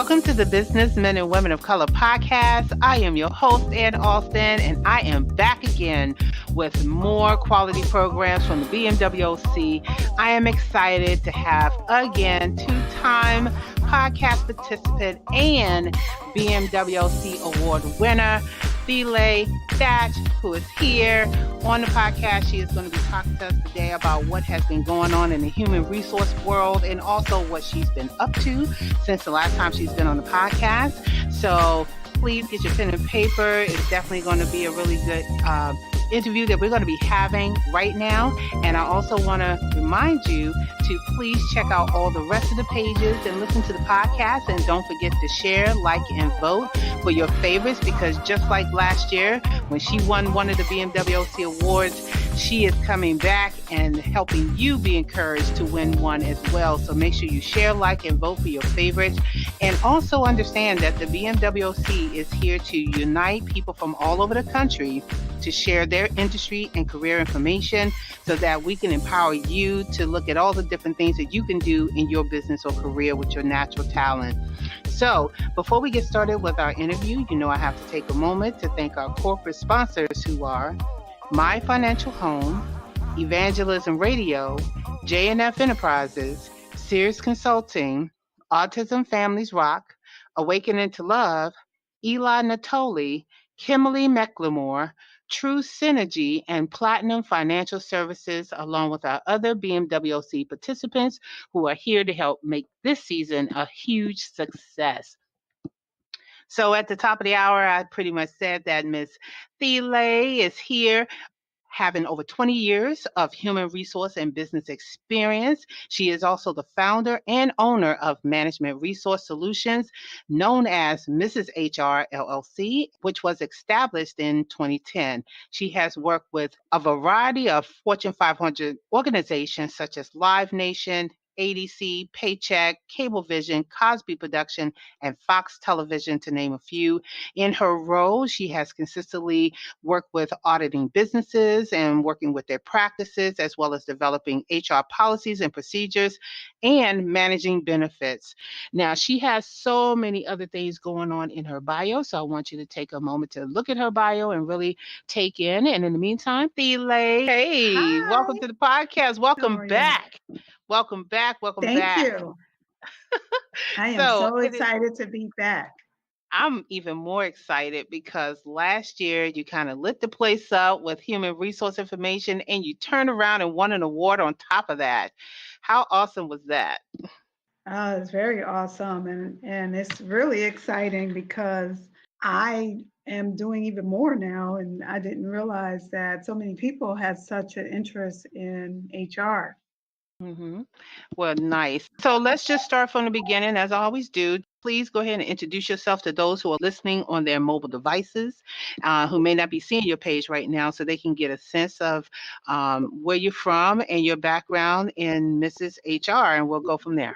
Welcome to the Businessmen and Women of Color podcast. I am your host, Ann Alston, and I am back again with more quality programs from the BWMOC. I am excited to have, again, two-time podcast participant and BWMOC award winner, Thela Thatch, who is here on the podcast. She is going to be talking to us today about what has been going on in the human resource world and also what she's been up to since the last time she's been on the podcast. So please get your pen and paper. It's definitely going to be a really good interview that we're going to be having right now. And I also want to remind you to please check out all the rest of the pages and listen to the podcast. And don't forget to share, like, and vote for your favorites, because just like last year when she won one of the BWMOC awards, she is coming back and helping you be encouraged to win one as well. So make sure you share, like, and vote for your favorites. And also understand that the BWMOC is here to unite people from all over the country to share their industry and career information so that we can empower you to look at all the different things that you can do in your business or career with your natural talent. So before we get started with our interview, I have to take a moment to thank our corporate sponsors, who are My Financial Home, Evangelism Radio, J&F Enterprises, Sears Consulting, Autism Families Rock, Awakening to Love, Eli Natoli, Kimberly McLemore, True Synergy, and Platinum Financial Services, along with our other BWMOC participants who are here to help make this season a huge success. So at the top of the hour, I pretty much said that Miss Thela is here, having over 20 years of human resource and business experience. She is also the founder and owner of Management Resource Solutions, known as Mrs. HR LLC, which was established in 2010. She has worked with a variety of Fortune 500 organizations such as Live Nation, ADC, Paycheck, Cablevision, Cosby Production, and Fox Television, to name a few. In her role, she has consistently worked with auditing businesses and working with their practices, as well as developing HR policies and procedures and managing benefits. Now, she has so many other things going on in her bio, so I want you to take a moment to look at her bio and really take in. And in the meantime, Thela, hey, Hi. welcome to the podcast. Welcome back. Welcome back. Thank you. I am so excited to be back. I'm even more excited because last year you kind of lit the place up with human resource information and you turned around and won an award on top of that. How awesome was that? It's very awesome. And it's really exciting because I am doing even more now. And I didn't realize that so many people had such an interest in HR. Mm-hmm. Well, nice. So let's just start from the beginning, as I always do. Please go ahead and introduce yourself to those who are listening on their mobile devices, who may not be seeing your page right now, so they can get a sense of where you're from and your background in Mrs. HR, and we'll go from there.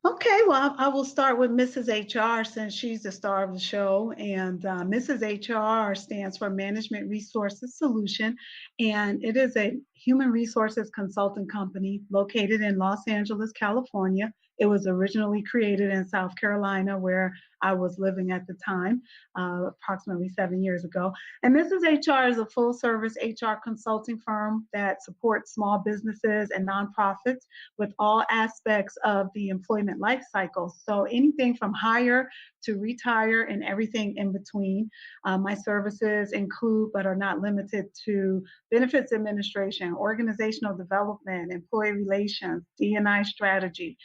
Okay, well, I will start with Mrs. HR since she's the star of the show. And Mrs. HR stands for Management Resources Solution, and it is a human resources consulting company located in Los Angeles, California. It was originally created in South Carolina, where I was living at the time, approximately 7 years ago. And Mrs. HR is a full-service HR consulting firm that supports small businesses and nonprofits with all aspects of the employment life cycle. So anything from hire to retire and everything in between. My services include, but are not limited to, benefits administration, organizational development, employee relations, D&I strategy,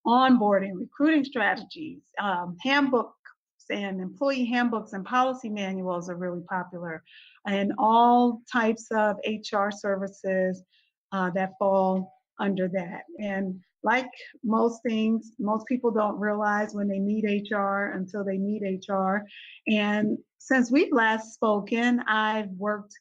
onboarding, recruiting strategies, handbooks and employee handbooks and policy manuals are really popular, and all types of HR services that fall under that. And like most things, most people don't realize when they meet HR until they meet HR. And since we've last spoken, I've worked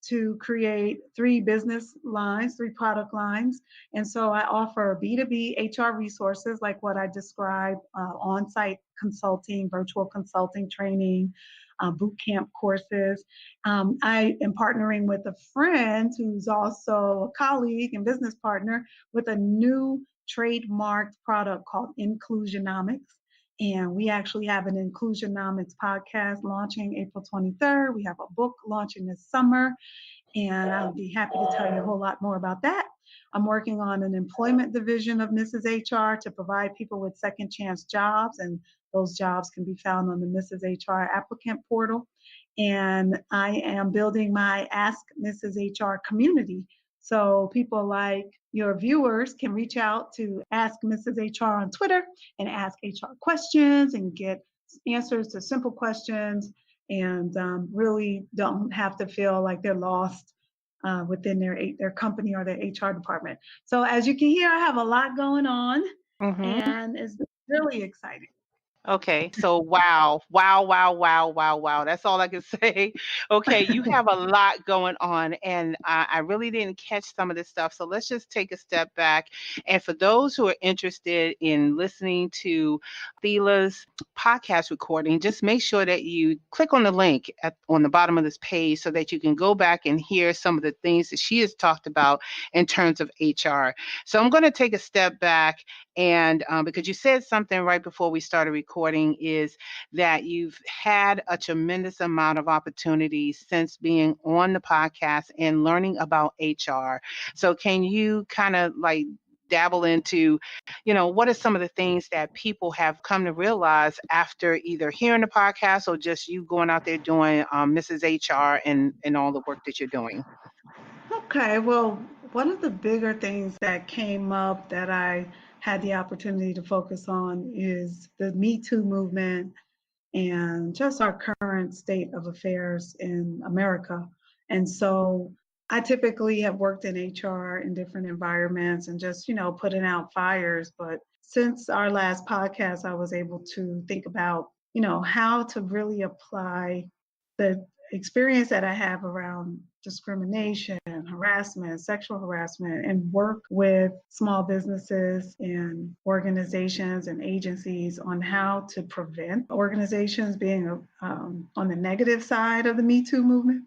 to create 3 business lines, 3 product lines. And so I offer B2B HR resources like what I described, on-site consulting, virtual consulting training, boot camp courses. I am partnering with a friend who's also a colleague and business partner with a new trademarked product called Inclusionomics. And we actually have an Inclusionomics podcast launching April 23rd. We have a book launching this summer, and I'll be happy to tell you a whole lot more about that. I'm working on an employment division of Mrs. HR to provide people with second chance jobs, and those jobs can be found on the Mrs. HR applicant portal. And I am building my Ask Mrs. HR community. So people like your viewers can reach out to Ask Mrs. HR on Twitter and ask HR questions and get answers to simple questions, and really don't have to feel like they're lost within their company or their HR department. So as you can hear, I have a lot going on, Mm-hmm. and it's really exciting. Okay, so wow, wow, wow, wow, wow, wow. That's all I can say. Okay, you have a lot going on, and I really didn't catch some of this stuff. So let's just take a step back. And for those who are interested in listening to Thela's podcast recording, just make sure that you click on the link on the bottom of this page so that you can go back and hear some of the things that she has talked about in terms of HR. So I'm going to take a step back, and because you said something right before we started recording, is that you've had a tremendous amount of opportunities since being on the podcast and learning about HR. So can you kind of like dabble into, what are some of the things that people have come to realize after either hearing the podcast or just you going out there doing Mrs. HR and all the work that you're doing? Okay, well, one of the bigger things that came up that I had the opportunity to focus on is the Me Too movement and just our current state of affairs in America. And so I typically have worked in HR in different environments and just, putting out fires. But since our last podcast, I was able to think about, how to really apply the experience that I have around discrimination, harassment, sexual harassment, and work with small businesses and organizations and agencies on how to prevent organizations being on the negative side of the Me Too movement.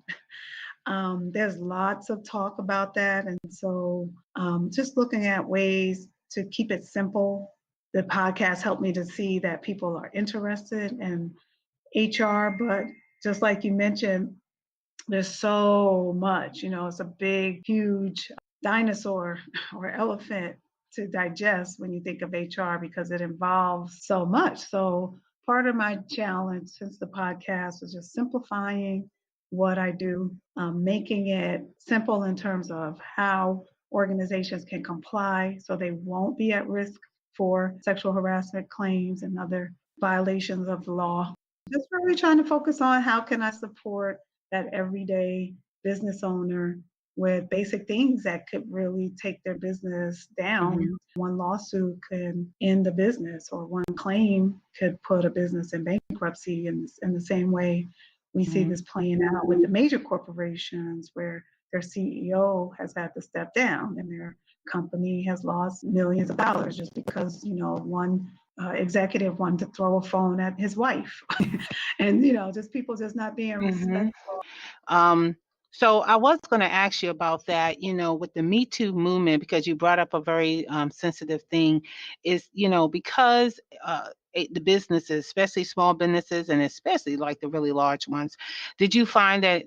There's lots of talk about that. And so just looking at ways to keep it simple. The podcast helped me to see that people are interested in HR, but just like you mentioned, there's so much, it's a big, huge dinosaur or elephant to digest when you think of HR because it involves so much. So part of my challenge since the podcast was just simplifying what I do, making it simple in terms of how organizations can comply so they won't be at risk for sexual harassment claims and other violations of the law. Just really trying to focus on how can I support that everyday business owner with basic things that could really take their business down. Mhm. One lawsuit could end the business, or one claim could put a business in bankruptcy. In the same way, we see Mhm. this playing out with the major corporations where their CEO has had to step down and their company has lost millions of dollars just because, one executive wanted to throw a phone at his wife. And, just people just not being Mhm. respectful. Um, so I was going to ask you about that, with the Me Too movement, because you brought up a very sensitive thing, is, because the businesses, especially small businesses and especially like the really large ones, did you find that,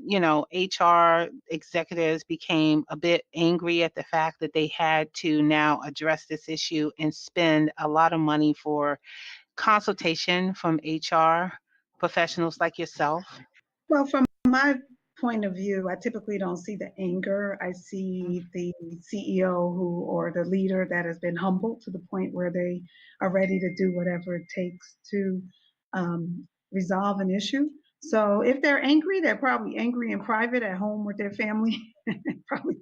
HR executives became a bit angry at the fact that they had to now address this issue and spend a lot of money for consultation from HR professionals like yourself? Well, from my point of view, I typically don't see the anger. I see the CEO or the leader that has been humbled to the point where they are ready to do whatever it takes to resolve an issue. So if they're angry, they're probably angry in private at home with their family, probably,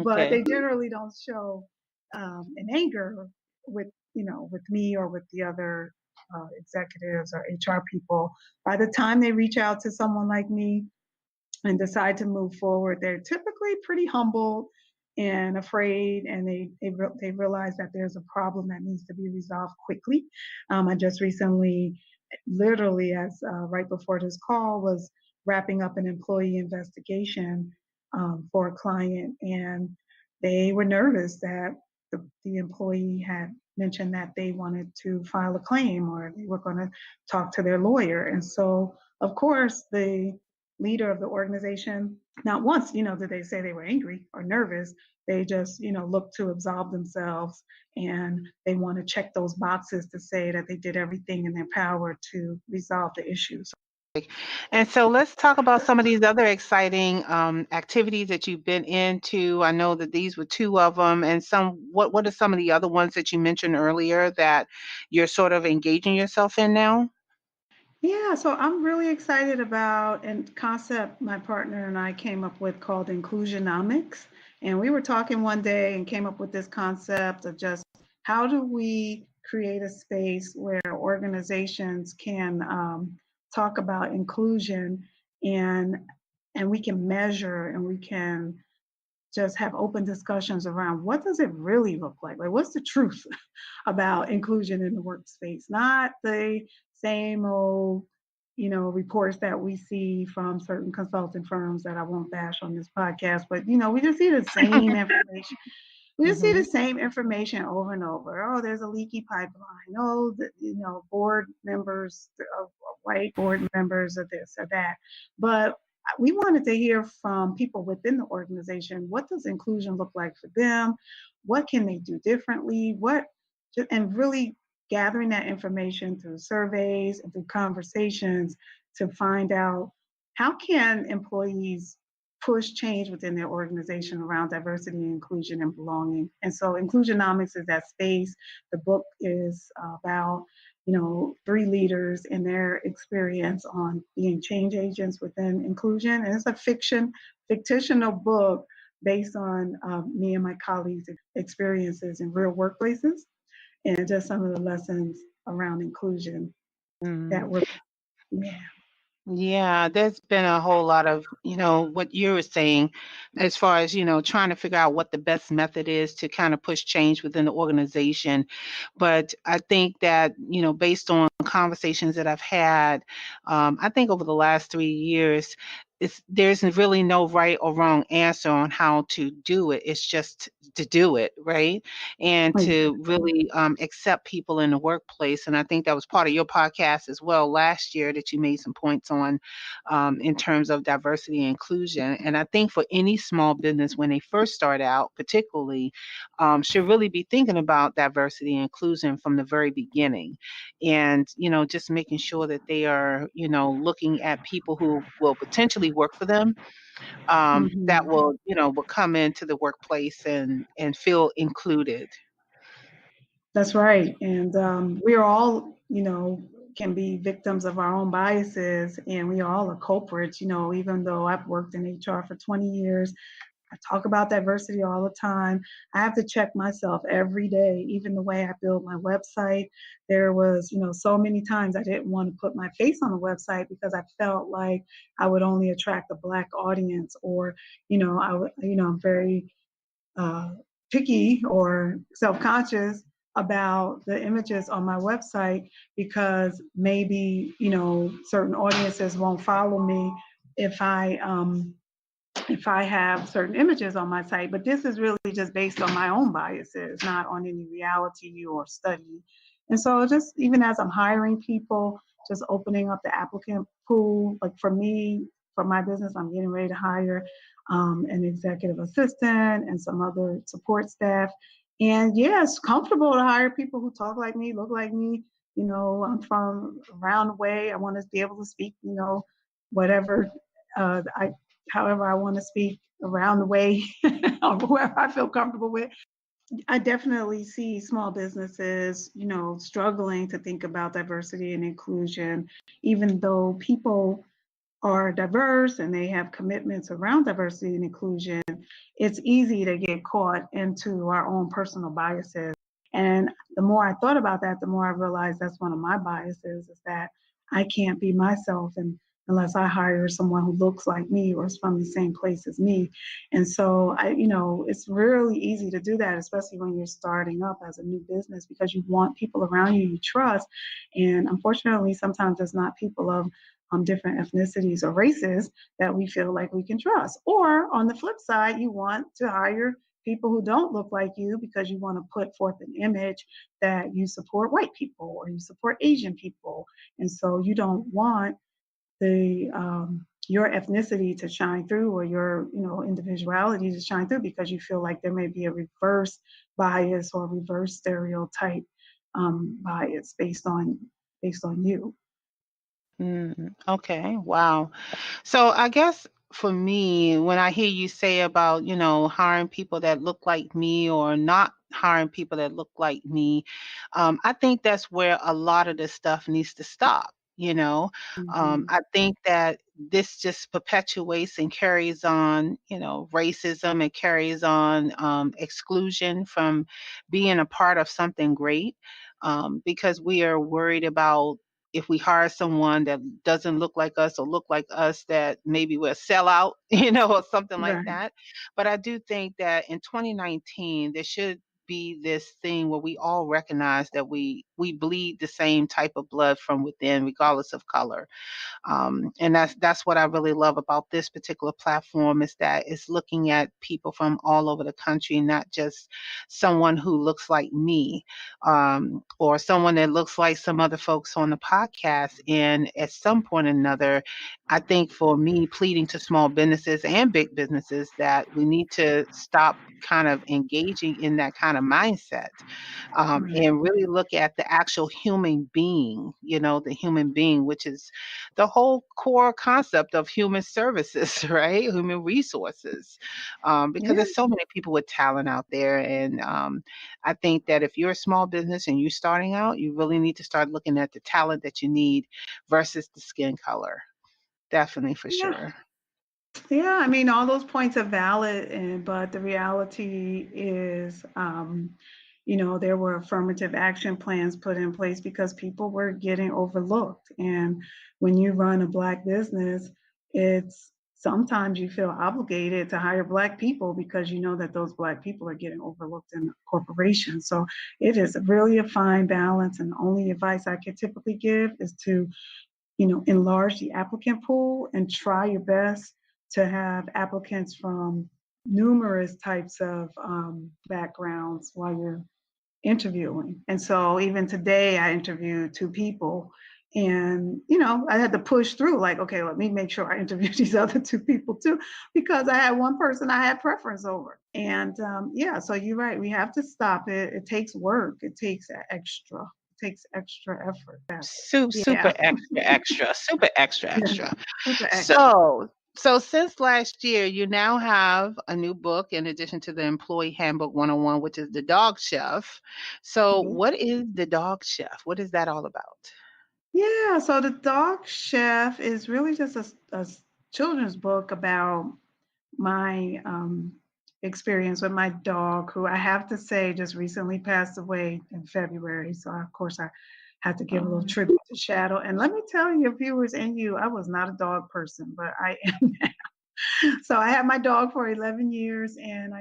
but Okay. they generally don't show an anger with with me or with the other executives or HR people. By the time they reach out to someone like me and decide to move forward, they're typically pretty humble and afraid, and they realize that there's a problem that needs to be resolved quickly. I just recently, literally as right before this call, was wrapping up an employee investigation for a client, and they were nervous that the employee had mentioned that they wanted to file a claim or they were going to talk to their lawyer. And so, of course, the leader of the organization, not once, did they say they were angry or nervous. They just, look to absolve themselves, and they want to check those boxes to say that they did everything in their power to resolve the issues. And so let's talk about some of these other exciting activities that you've been into. I know that these were two of them, and what are some of the other ones that you mentioned earlier that you're sort of engaging yourself in now? Yeah, so I'm really excited about a concept my partner and I came up with called inclusionomics. And we were talking one day and came up with this concept of just how do we create a space where organizations can talk about inclusion, and we can measure and we can just have open discussions around what does it really look like? Like, what's the truth about inclusion in the workspace? Not the same old, reports that we see from certain consulting firms that I won't bash on this podcast, but we just see the same information. We just see the Mhm. same information over and over. Oh, there's a leaky pipeline. Oh, board members, white board members of this or that. But we wanted to hear from people within the organization. What does inclusion look like for them? What can they do differently? And really gathering that information through surveys and through conversations to find out how can employees push change within their organization around diversity and inclusion and belonging. And so inclusionomics is that space. The book is about, three leaders and their experience on being change agents within inclusion. And it's a fictional book based on me and my colleagues' experiences in real workplaces and just some of the lessons around inclusion that Mm. were, yeah. Yeah, there's been a whole lot of, what you were saying as far as, trying to figure out what the best method is to kind of push change within the organization. But I think that, based on conversations that I've had, I think over the last 3 years, there's really no right or wrong answer on how to do it. It's just to do it, right? And to really accept people in the workplace. And I think that was part of your podcast as well last year that you made some points on in terms of diversity and inclusion. And I think for any small business, when they first start out, particularly, should really be thinking about diversity and inclusion from the very beginning. And, just making sure that they are, looking at people who will potentially work for them, that Mhm. will come into the workplace and feel included. That's right. And we are all, can be victims of our own biases, and we all are culprits, even though I've worked in HR for 20 years. I talk about diversity all the time. I have to check myself every day, even the way I build my website. There was, so many times I didn't want to put my face on the website because I felt like I would only attract a Black audience, or, I'm very uh, picky or self-conscious about the images on my website because maybe certain audiences won't follow me if I have certain images on my site. But this is really just based on my own biases, not on any reality or study. And so just even as I'm hiring people, just opening up the applicant pool, like for me, for my business, I'm getting ready to hire an executive assistant and some other support staff. And yeah, it's comfortable to hire people who talk like me, look like me. I'm from around the way. I want to be able to speak, whatever I however I want to speak around the way or whoever I feel comfortable with. I definitely see small businesses, struggling to think about diversity and inclusion, even though people are diverse and they have commitments around diversity and inclusion. It's easy to get caught into our own personal biases. And the more I thought about that, the more I realized that's one of my biases is that I can't be myself unless I hire someone who looks like me or is from the same place as me. And so it's really easy to do that, especially when you're starting up as a new business because you want people around you you trust. And unfortunately, sometimes it's not people of different ethnicities or races that we feel like we can trust. Or on the flip side, you want to hire people who don't look like you because you want to put forth an image that you support white people or you support Asian people. And so you don't want the your ethnicity to shine through or your individuality to shine through because you feel like there may be a reverse bias or reverse stereotype bias based on you. Okay. Wow. So I guess for me, when I hear you say about, hiring people that look like me or not hiring people that look like me, I think that's where a lot of this stuff needs to stop. Hmm. I think that this just perpetuates and carries on, racism. It carries on exclusion from being a part of something great, because we are worried about if we hire someone that doesn't look like us or look like us, that maybe we'll sell out, or something like Right. that. But I do think that in 2019, there should be this thing where we all recognize that we bleed the same type of blood from within, regardless of color. And that's what I really love about this particular platform, is that it's looking at people from all over the country, not just someone who looks like me, or someone that looks like some other folks on the podcast. And at some point or another, I think for me, pleading to small businesses and big businesses that we need to stop kind of engaging in that kind of mindset, Right. and really look at the actual human being, the human being, which is the whole core concept of human services, right? Human resources, because Yeah. there's so many people with talent out there. And I think that if you're a small business and you're starting out, you really need to start looking at the talent that you need versus the skin color. Definitely, for Yeah. sure. Yeah, I mean, all those points are valid, but the reality is, there were affirmative action plans put in place because people were getting overlooked. And when you run a Black business, it's sometimes you feel obligated to hire Black people because you know that those Black people are getting overlooked in corporations. So it is really a fine balance. And the only advice I could typically give is to enlarge the applicant pool and try your best to have applicants from numerous types of backgrounds while you're interviewing. And so even today, I interviewed two people. And, I had to push through, like, okay, let me make sure I interview these other two people too, because I had one person I had preference over. And yeah, so you're right. We have to stop it. It takes work, it takes extra effort. Super Yeah. extra extra, super extra Yeah, extra. super extra. So since last year, you now have a new book in addition to the Employee Handbook 101, which is The Dog Chef. So Mhm. what is The Dog Chef? What is that all about? Yeah, so the Dog Chef is really just a children's book about my experience with my dog, who I have to say just recently passed away in February. So, of course, I had to give a little Um, tribute to Shadow. And let me tell your viewers and you, I was not a dog person, but I am now. So I had my dog for 11 years, and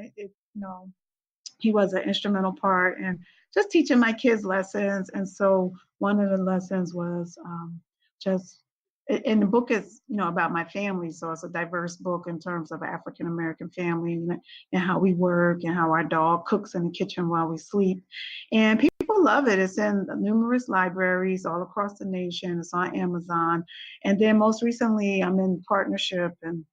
he was an instrumental part in just teaching my kids lessons. And so one of the lessons was just, and the book is, about my family. So it's a diverse book in terms of African American family and how we work and how our dog cooks in the kitchen while we sleep. And people love it. It's in numerous libraries all across the nation. It's on Amazon. And then most recently, I'm in partnership, and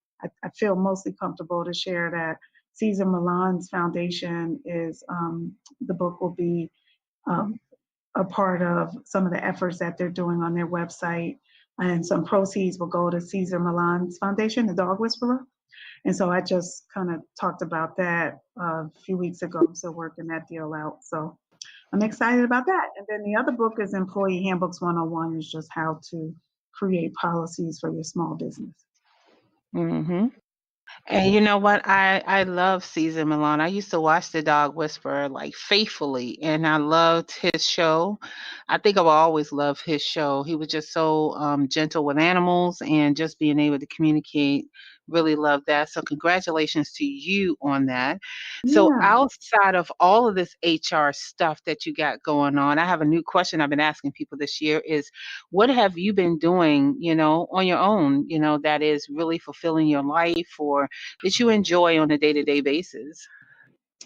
I feel mostly comfortable to share that Cesar Millan's foundation is the book will be um, a part of some of the efforts that they're doing on their website, and some proceeds will go to Cesar Millan's foundation, the Dog Whisperer. And so I just kind of talked about that a few weeks ago. I'm still working that deal out. So I'm excited about that. And then the other book is Employee Handbooks 101, is just how to create policies for your small business. mhm. And you know what? I love Caesar Milan. I used to watch The Dog Whisperer like faithfully, and I loved his show. I think I will always love his show. He was just so gentle with animals and just being able to communicate. Really love that. So congratulations to you on that. So Yeah. outside of all of this HR stuff that you got going on, I have a new question I've been asking people this year is what have you been doing, on your own, that is really fulfilling your life or that you enjoy on a day-to-day basis?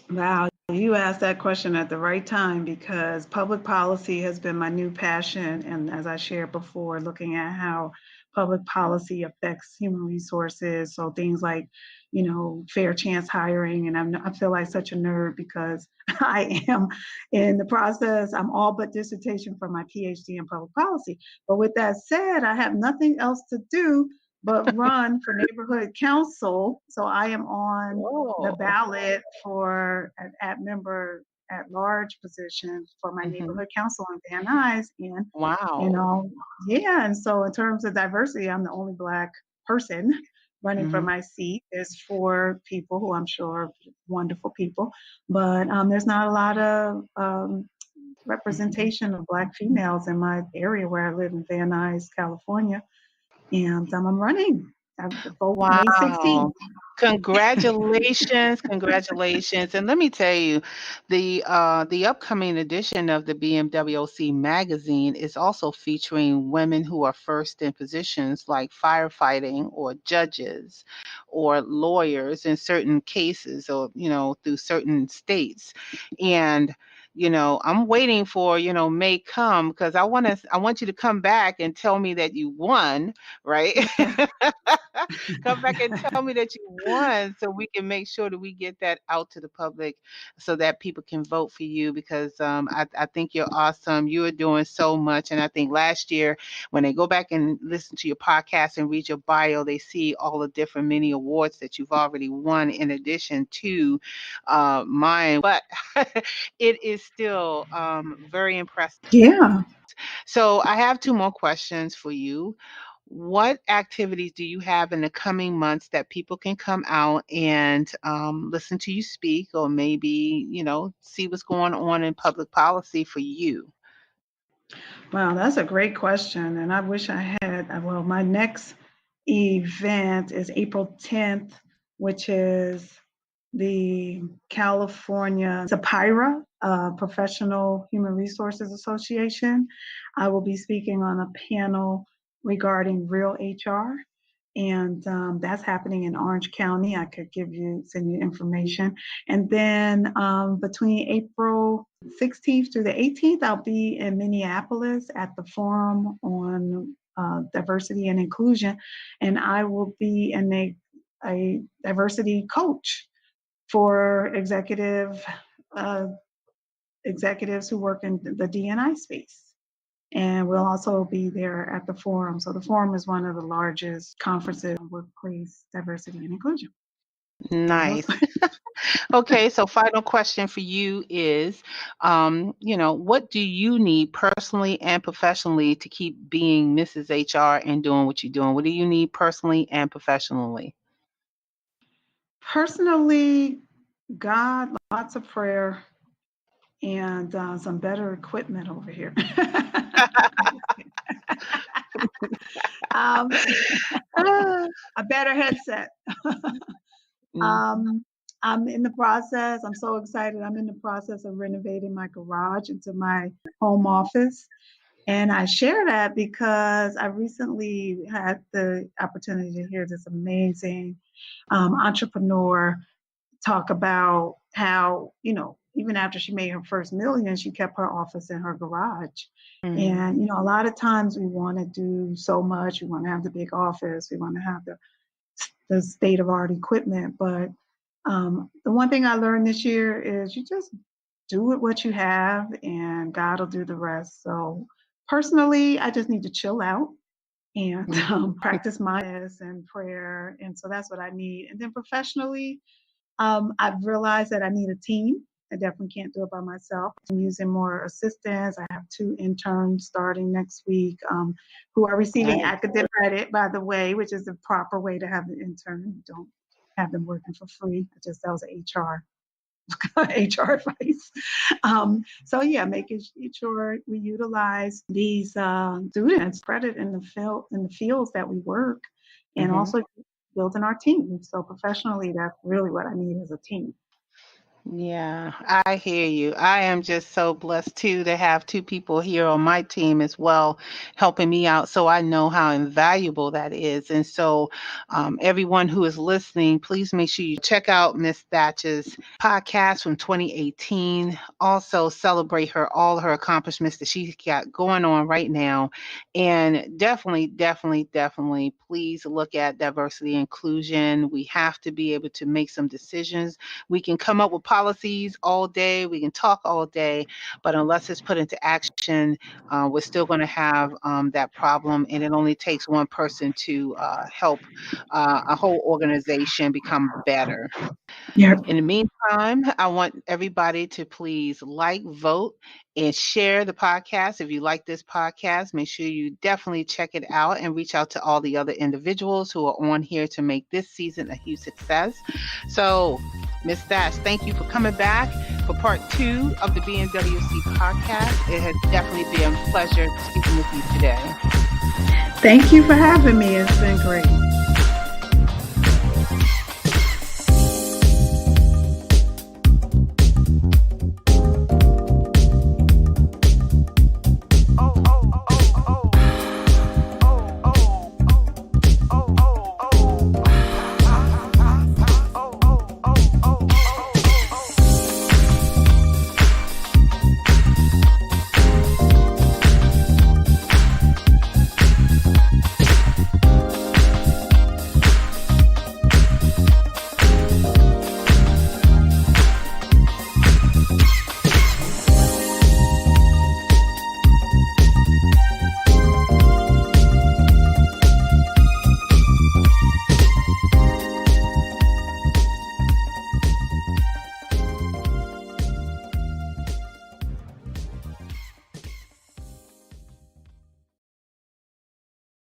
Wow, you asked that question at the right time because public policy has been my new passion. And as I shared before, looking at how public policy affects human resources. So things like, fair chance hiring. And I feel like such a nerd because I am in the process. I'm all but dissertation for my PhD in public policy. But with that said, I have nothing else to do but run for neighborhood council. So I am on the Oh. ballot for an at member at large position for my Hmm. neighborhood council in Van Nuys. And, you Wow. know, yeah. And so in terms of diversity, I'm the only Black person running for Hmm. my seat. There's 4 people who I'm sure are wonderful people, but there's not a lot of representation of Black females in my area where I live in Van Nuys, California. And I'm running. I vote May Wow. 16th. Congratulations, congratulations. And let me tell you, the upcoming edition of the BMWC magazine is also featuring women who are first in positions like firefighting or judges or lawyers in certain cases or, through certain states. And I'm waiting for, May come because I want you to come back and tell me that you won, right? Yeah. Come back and tell me that you won so we can make sure that we get that out to the public so that people can vote for you because I think you're awesome. You are doing so much. And I think last year, when they go back and listen to your podcast and read your bio, they see all the different many awards that you've already won in addition to mine. But it is still very impressive. Yeah. So I have 2 more questions for you. What activities do you have in the coming months that people can come out and listen to you speak, or maybe, see what's going on in public policy for you? Wow, that's a great question. And I wish I had, well, my next event is April 10th, which is the California SAPIRA, Professional Human Resources Association. I will be speaking on a panel regarding real HR. And that's happening in Orange County. I could send you information. And then between April 16th through the 18th, I'll be in Minneapolis at the Forum on Diversity and Inclusion. And I will be a diversity coach for uh, executives who work in the D&I space. And we'll also be there at the forum. So the forum is one of the largest conferences on workplace diversity and inclusion. So those, Nice. Okay, so final question for you is, what do you need personally and professionally to keep being Mrs. HR and doing what you're doing? What do you need personally and professionally? personally, God, lots of prayer, and some better equipment over here. um, Ah. a better headset. Mm. um, I'm in the process. I'm so excited. I'm in the process of renovating my garage into my home office. And I share that because I recently had the opportunity to hear this amazing entrepreneur talk about how, even after she made her first million, she kept her office in her garage. Mm. And, a lot of times we want to do so much. We want to have the big office. We want to have the state of art equipment. But the one thing I learned this year is you just do it what you have and God will do the rest. So personally, I just need to chill out and Mm. practice mindfulness and prayer. And so that's what I need. And then professionally, I've realized that I need a team. I definitely can't do it by myself. I'm using more assistants. I have 2 interns starting next week who are receiving Nice. academic credit, by the way, which is the proper way to have an intern. You don't have them working for free. I just that was HR HR advice. So yeah, making sure we utilize these students credit in the fields that we work, and Mhm. also building our team. So professionally, that's really what I need is a team. Yeah, I hear you. I am just so blessed too to have two people here on my team as well, helping me out. So I know how invaluable that is. And so, everyone who is listening, please make sure you check out Miss Thatch's podcast from 2018. Also, celebrate all her accomplishments that she's got going on right now. And definitely, definitely, definitely, please look at diversity and inclusion. We have to be able to make some decisions. We can come up with policies all day, we can talk all day, but unless it's put into action, we're still going to have that problem. And it only takes one person to help a whole organization become better. Yeah. In the meantime, I want everybody to please like, vote, and share the podcast. If you like this podcast, make sure you definitely check it out and reach out to all the other individuals who are on here to make this season a huge success. So, Ms. Thatch, thank you for coming back for part 2 of the BWMOC podcast. It has definitely been a pleasure speaking with you today. Thank you for having me. It's been great.